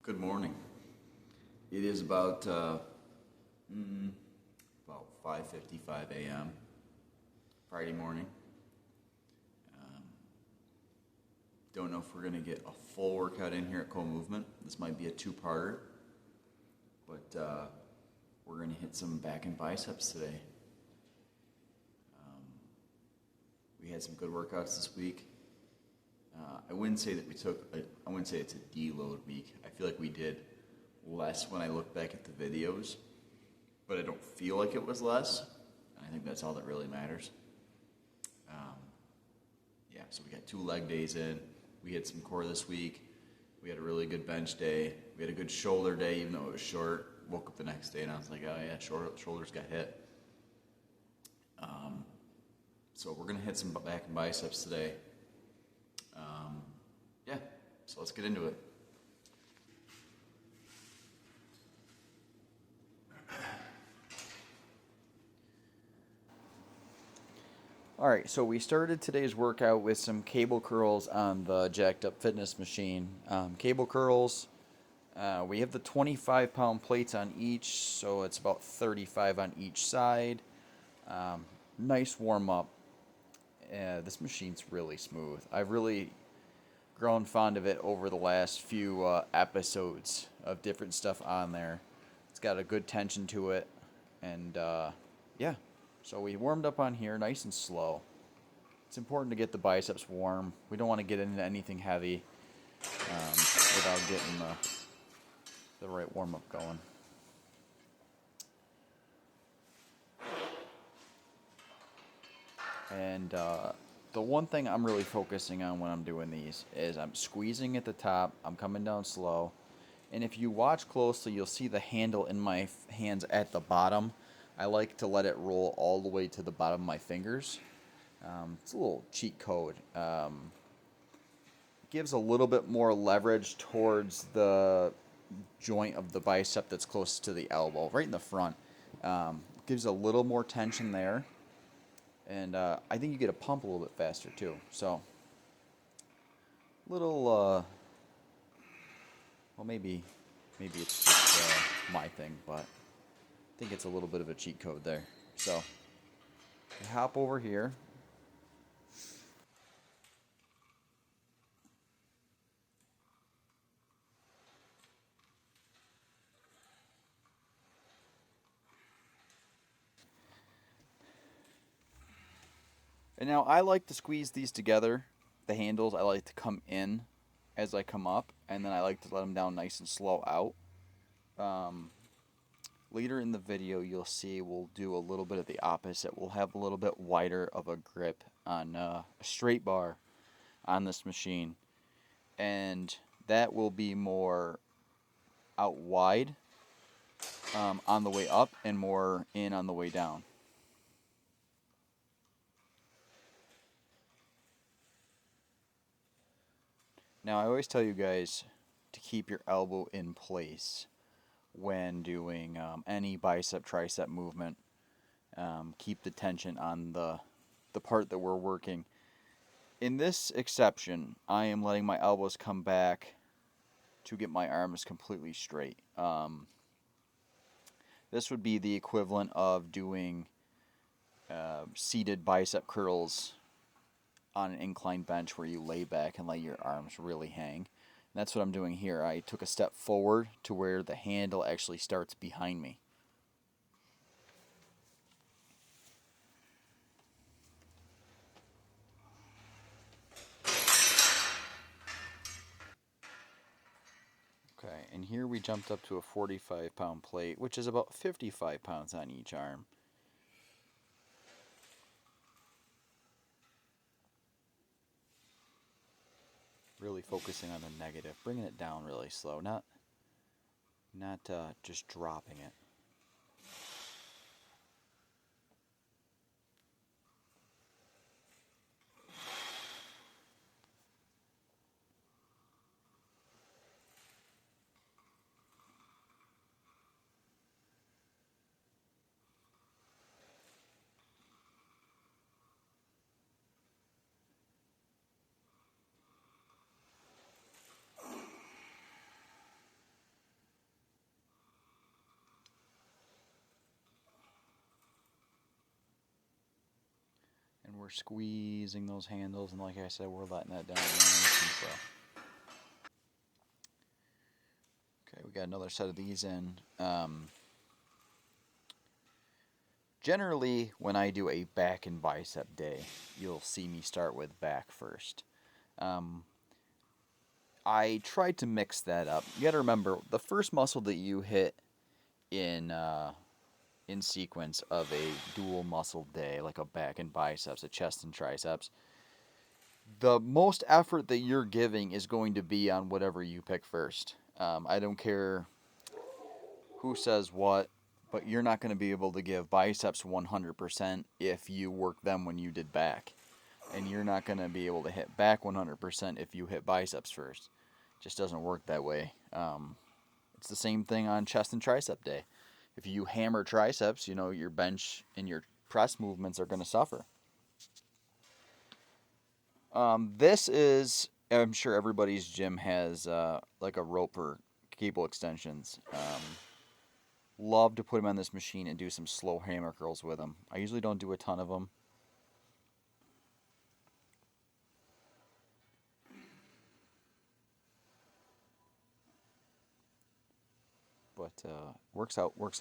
Good morning. It is about 5:55 a.m. Friday morning. Don't know if we're gonna get a full workout in here at Co-Movement. This might be a two-parter, but we're gonna hit some back and biceps today. We had some good workouts this week. I wouldn't say that I wouldn't say it's a deload week. I feel like we did less when I look back at the videos, but I don't feel like it was less. And I think that's all that really matters. So we got 2 leg days in. We had some core this week. We had a really good bench day. We had a good shoulder day, even though it was short. Woke up the next day and I was like, oh yeah, shoulders got hit. So we're gonna hit some back and biceps today. So let's get into it. Alright, so we started today's workout with some cable curls on the jacked up fitness machine. Cable curls, we have the 25-pound plates on each, so it's about 35 on each side. Nice warm up. This machine's really smooth. I've really grown fond of it over the last few episodes of different stuff on there. It's got a good tension to it, and so we warmed up on here nice and slow. It's important to get the biceps warm. We don't want to get into anything heavy without getting the right warm-up going. And the one thing I'm really focusing on when I'm doing these is I'm squeezing at the top, I'm coming down slow, and if you watch closely, you'll see the handle in my hands at the bottom. I like to let it roll all the way to the bottom of my fingers. It's a little cheat code. Gives a little bit more leverage towards the joint of the bicep that's close to the elbow, right in the front. Gives a little more tension there. And I think you get a pump a little bit faster too. So, little, maybe it's just my thing, but I think it's a little bit of a cheat code there. So, we hop over here. And now I like to squeeze these together, the handles. I like to come in as I come up, and then I like to let them down nice and slow out. Later in the video, you'll see we'll do a little bit of the opposite. We'll have a little bit wider of a grip on a straight bar on this machine, and that will be more out wide on the way up and more in on the way down. Now, I always tell you guys to keep your elbow in place when doing any bicep, tricep movement. Keep the tension on the part that we're working. In this exception, I am letting my elbows come back to get my arms completely straight. This would be the equivalent of doing seated bicep curls on an inclined bench where you lay back and let your arms really hang. And that's what I'm doing here. I took a step forward to where the handle actually starts behind me. Okay, and here we jumped up to a 45-pound plate, which is about 55 pounds on each arm. Really focusing on the negative, bringing it down really slow, not just dropping it. squeezing those handles, and like I said, we're letting that down nice and slow. Okay, we got another set of these in. Generally, when I do a back and bicep day, you'll see me start with back first. I tried to mix that up. You got to remember, the first muscle that you hit in sequence of a dual muscle day, like a back and biceps, a chest and triceps, the most effort that you're giving is going to be on whatever you pick first. I don't care who says what, but you're not going to be able to give biceps 100% if you work them when you did back. And you're not going to be able to hit back 100% if you hit biceps first. It just doesn't work that way. It's the same thing on chest and tricep day. If you hammer triceps, your bench and your press movements are going to suffer. This is, I'm sure everybody's gym has like a rope or cable extensions. Love to put them on this machine and do some slow hammer curls with them. I usually don't do a ton of them. But works out well.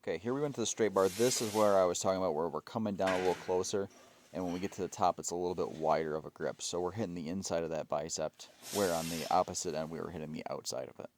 Okay, here we went to the straight bar. This is where I was talking about where we're coming down a little closer, and when we get to the top, it's a little bit wider of a grip. So we're hitting the inside of that bicep, where on the opposite end, we were hitting the outside of it.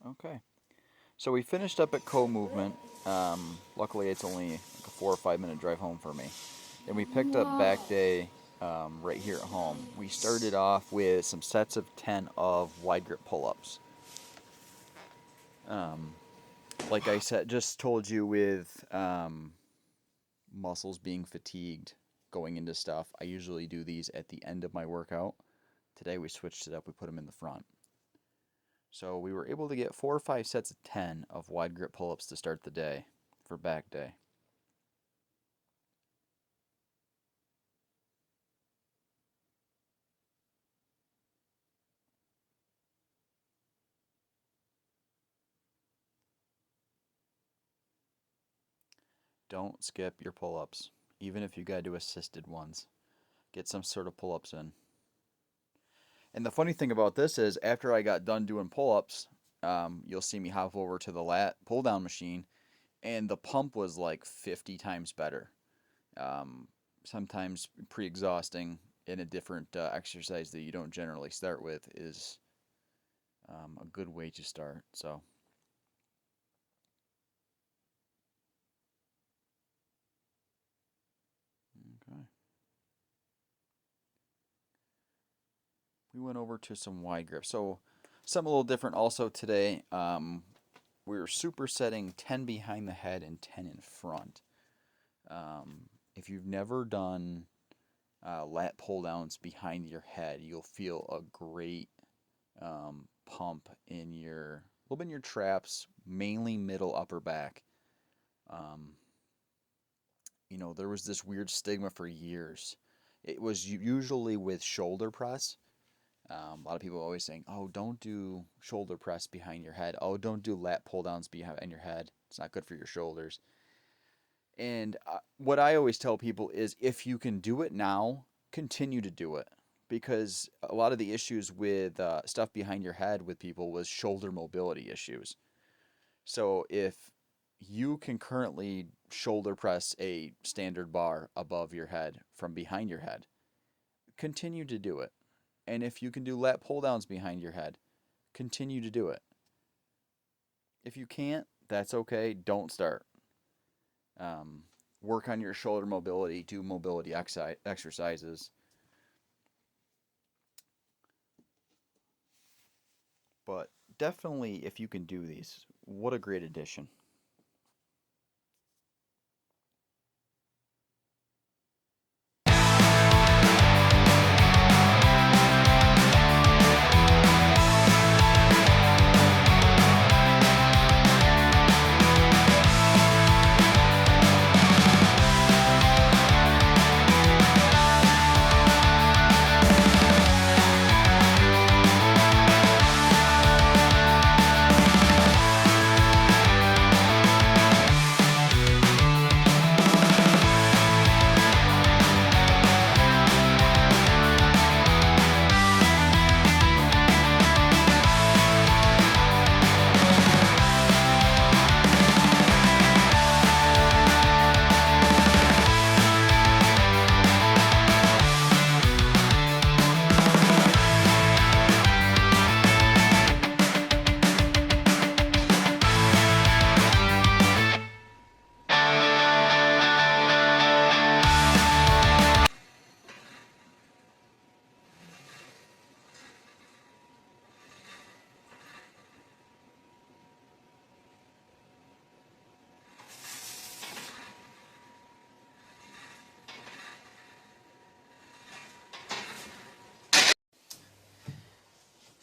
Okay. So we finished up at co-movement. Luckily, it's only like a 4 or 5 minute drive home for me. Then we picked up back day right here at home. We started off with some sets of 10 of wide grip pull-ups. Like I said, just told you with muscles being fatigued going into stuff, I usually do these at the end of my workout. Today we switched it up. We put them in the front. So we were able to get 4 or 5 sets of 10 of wide grip pull-ups to start the day for back day. Don't skip your pull-ups, even if you gotta do assisted ones. Get some sort of pull-ups in. And the funny thing about this is, after I got done doing pull-ups, you'll see me hop over to the lat pull-down machine, and the pump was like 50 times better. Sometimes pre-exhausting in a different exercise that you don't generally start with is a good way to start. So. Okay. We went over to some wide grip. So something a little different also today. We were supersetting 10 behind the head and 10 in front. If you've never done lat pull downs behind your head, you'll feel a great pump in a little bit in your traps, mainly middle upper back. There was this weird stigma for years. It was usually with shoulder press. A lot of people are always saying, "Oh, don't do shoulder press behind your head. Oh, don't do lat pull downs behind your head. It's not good for your shoulders." And what I always tell people is, if you can do it now, continue to do it, because a lot of the issues with stuff behind your head with people was shoulder mobility issues. So if you can currently shoulder press a standard bar above your head from behind your head, continue to do it. And if you can do lat pull downs behind your head, continue to do it. If you can't, that's okay. Don't start. Work on your shoulder mobility, do mobility exercises. But definitely, if you can do these, what a great addition.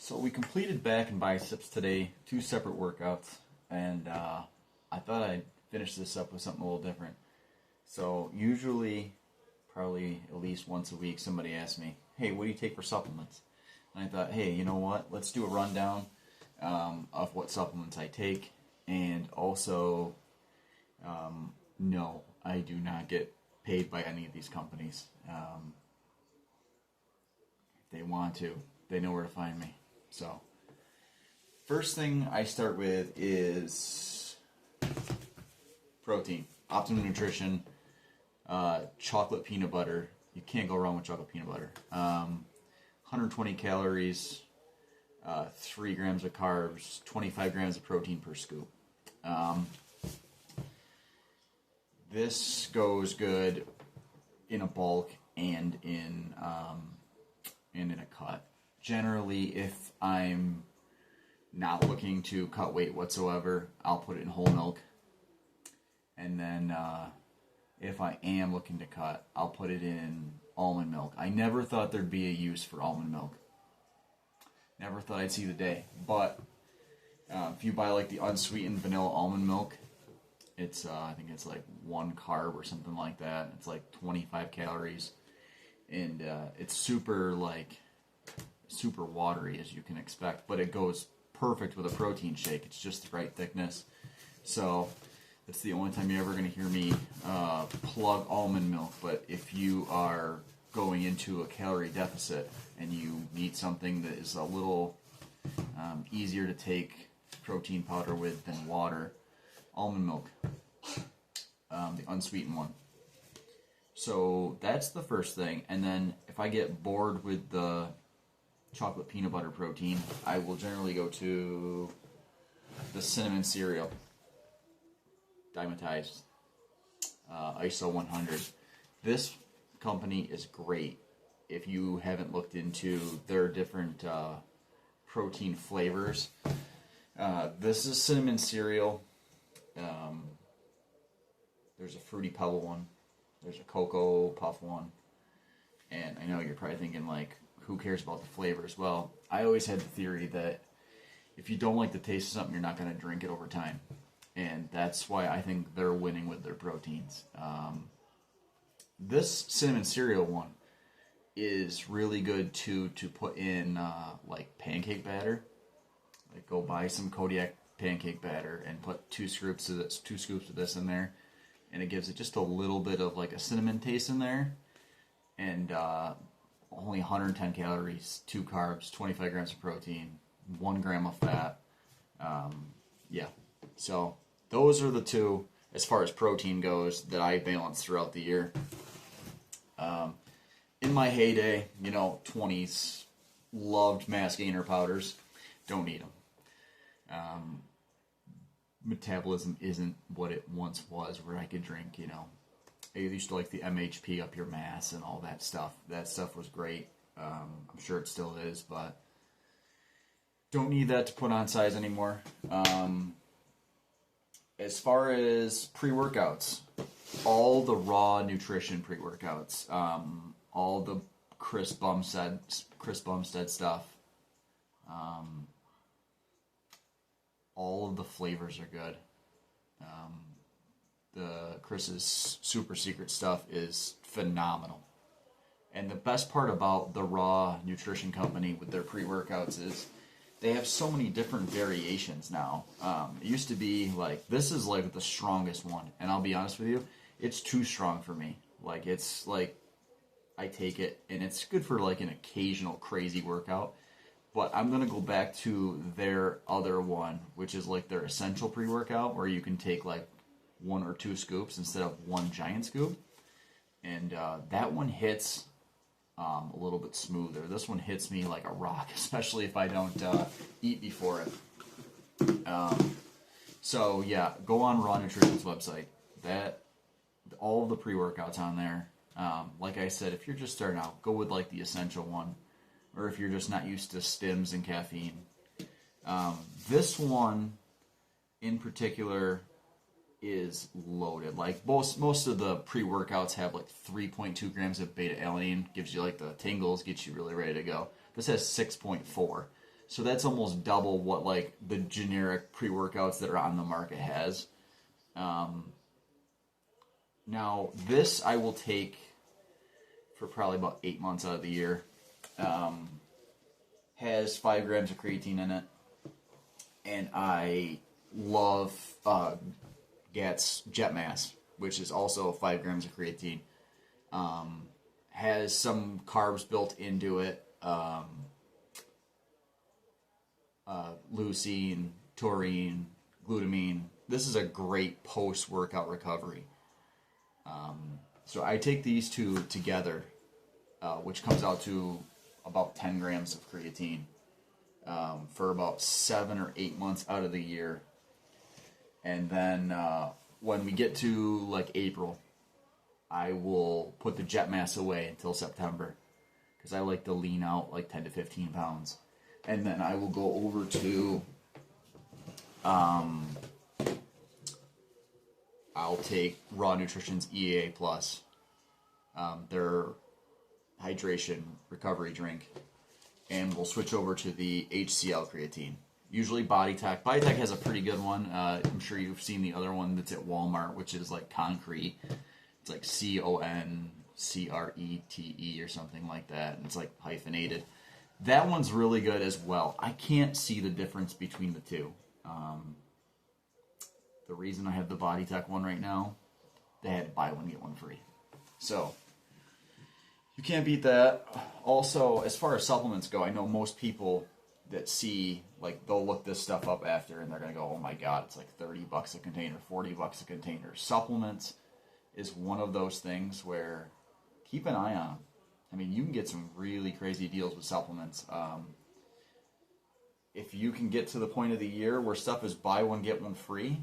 So we completed back and biceps today, 2 separate workouts, and I thought I'd finish this up with something a little different. So usually, probably at least once a week, somebody asks me, "Hey, what do you take for supplements?" And I thought, hey, you know what? Let's do a rundown of what supplements I take, and also, no, I do not get paid by any of these companies. If they want to, they know where to find me. So, first thing I start with is protein. Optimum Nutrition, chocolate peanut butter. You can't go wrong with chocolate peanut butter. 120 calories, 3 grams of carbs, 25 grams of protein per scoop. This goes good in a bulk and in a cut. Generally, if I'm not looking to cut weight whatsoever, I'll put it in whole milk. And then if I am looking to cut, I'll put it in almond milk. I never thought there'd be a use for almond milk. Never thought I'd see the day. But if you buy like the unsweetened vanilla almond milk, it's I think it's like 1 carb or something like that. It's like 25 calories, and it's super watery, as you can expect. But it goes perfect with a protein shake. It's just the right thickness. So that's the only time you're ever going to hear me plug almond milk. But if you are going into a calorie deficit and you need something that is a little easier to take protein powder with than water, almond milk, the unsweetened one. So that's the first thing. And then if I get bored with the chocolate peanut butter protein, I will generally go to the cinnamon cereal, dimetized, ISO 100. This company is great if you haven't looked into their different protein flavors. This is cinnamon cereal. There's a Fruity Pebble one. There's a Cocoa Puff one. And I know you're probably thinking, like, who cares about the flavors? Well, I always had the theory that if you don't like the taste of something, you're not going to drink it over time. And that's why I think they're winning with their proteins. This cinnamon cereal one is really good to put in like pancake batter. Like, go buy some Kodiak pancake batter and put 2 scoops of this in there, and it gives it just a little bit of like a cinnamon taste in there, and only 110 calories, 2 carbs, 25 grams of protein, 1 gram of fat. Yeah, so those are the 2 as far as protein goes that I balance throughout the year. In my heyday, 20s, loved mass gainer powders. Don't need them. metabolism isn't what it once was, where I could drink, I used to like the MHP up your mass and all that stuff. That stuff was great. I'm sure it still is, but don't need that to put on size anymore. As far as pre-workouts, all the raw nutrition pre-workouts, all the Chris Bumstead stuff, all of the flavors are good. The Chris's super secret stuff is phenomenal. And the best part about the raw nutrition company with their pre-workouts is they have so many different variations now. It used to be like, this is like the strongest one. And I'll be honest with you, it's too strong for me. Like, it's like, I take it and it's good for like an occasional crazy workout. But I'm going to go back to their other one, which is like their essential pre-workout, where you can take like 1 or 2 scoops instead of one giant scoop. And that one hits a little bit smoother. This one hits me like a rock, especially if I don't eat before it. So yeah, go on Raw Nutrition's website. All of the pre-workouts on there. Like I said, if you're just starting out, go with like the essential one. Or if you're just not used to stims and caffeine. This one in particular is loaded. Like most of the pre-workouts have like 3.2 grams of beta-alanine, gives you like the tingles, gets you really ready to go. This has 6.4. So that's almost double what like the generic pre-workouts that are on the market has. Now this I will take for probably about 8 months out of the year. Has 5 grams of creatine in it, and I love GAT's Jet Mass, which is also 5 grams of creatine. Has some carbs built into it, leucine, taurine, glutamine. This is a great post-workout recovery. So I take these two together, which comes out to about 10 grams of creatine for about 7 or 8 months out of the year. And then when we get to like April, I will put the Jet Mass away until September, because I like to lean out like 10 to 15 pounds. And then I will go over to, I'll take Raw Nutrition's EAA Plus, their hydration recovery drink, and we'll switch over to the HCl creatine. Usually BodyTech. BodyTech has a pretty good one. I'm sure you've seen the other one that's at Walmart, which is like Concrete. It's like CONCRETE or something like that, and it's like hyphenated. That one's really good as well. I can't see the difference between the two. The reason I have the BodyTech one right now, they had buy one get one free. So you can't beat that. Also, as far as supplements go, I know most people that see, like, they'll look this stuff up after and they're going to go, oh my God, it's like $30 a container, $40 a container. Supplements is one of those things where keep an eye on them. I mean, you can get some really crazy deals with supplements. If you can get to the point of the year where stuff is buy one, get one free,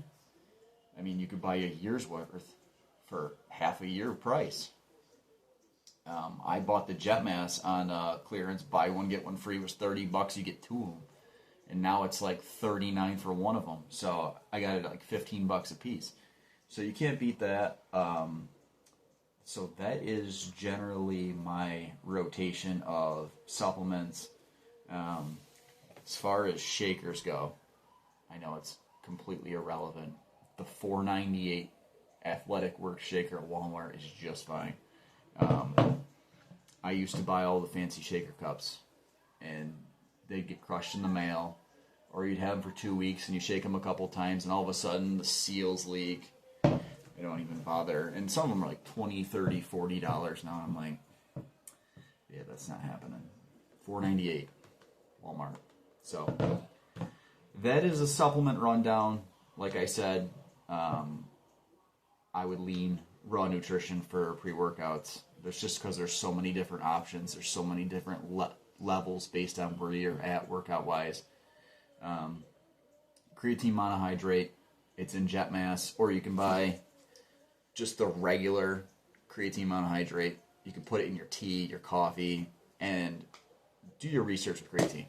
I mean, you could buy a year's worth for half a year price. I bought the Jet Mass on clearance. Buy one, get one free was $30. You get 2 of them. And now it's like $39 for one of them. So I got it at like $15 a piece. So you can't beat that. So that is generally my rotation of supplements. As far as shakers go, I know it's completely irrelevant. The $4.98 Athletic Work Shaker at Walmart is just fine. I used to buy all the fancy shaker cups, and they'd get crushed in the mail, or you'd have them for 2 weeks, and you shake them a couple times, and all of a sudden the seals leak. They don't even bother. And some of them are like $20, $30, $40 now. I'm like, yeah, that's not happening. $4.98, Walmart. So that is a supplement rundown. Like I said, I would lean Raw Nutrition for pre-workouts. There's just because there's so many different options. There's so many different levels based on where you're at workout-wise. Creatine monohydrate, It's in jet mass, or you can buy just the regular creatine monohydrate. You can put it in your tea, your coffee, and do your research with creatine.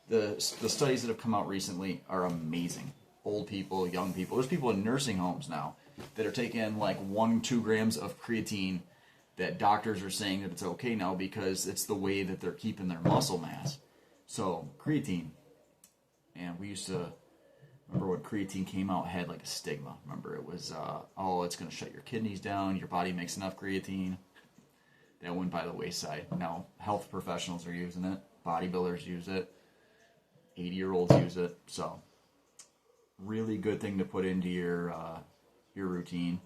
The studies that have come out recently are amazing. Old people, young people. There's people in nursing homes now that are taking like 1-2 grams of creatine that doctors are saying that it's okay now because it's the way that they're keeping their muscle mass. So, creatine. And we used to, remember when creatine came out, it had like a stigma. Remember, it was, it's going to shut your kidneys down, your body makes enough creatine. That went by the wayside. Now, health professionals are using it, bodybuilders use it, 80-year-olds use it. So, really good thing to put into your routine.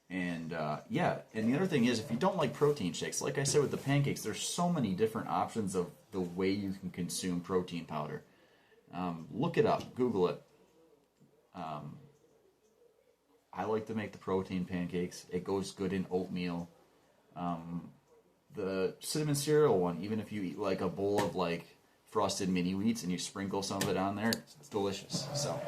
And and the other thing is, if you don't like protein shakes, like I said with the pancakes, there's so many different options of the way you can consume protein powder. Look it up, Google it. I like to make the protein pancakes. It goes good in oatmeal. The cinnamon cereal one, even if you eat like a bowl of like frosted mini wheats and you sprinkle some of it on there, it's delicious. So,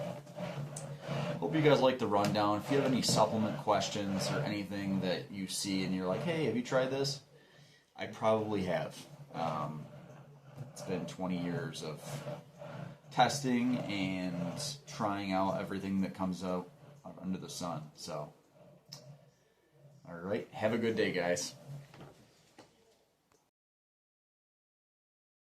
hope you guys like the rundown. If you have any supplement questions or anything that you see and you're like, hey, have you tried this? I probably have. It's been 20 years of testing and trying out everything that comes out under the sun. So, all right. Have a good day, guys.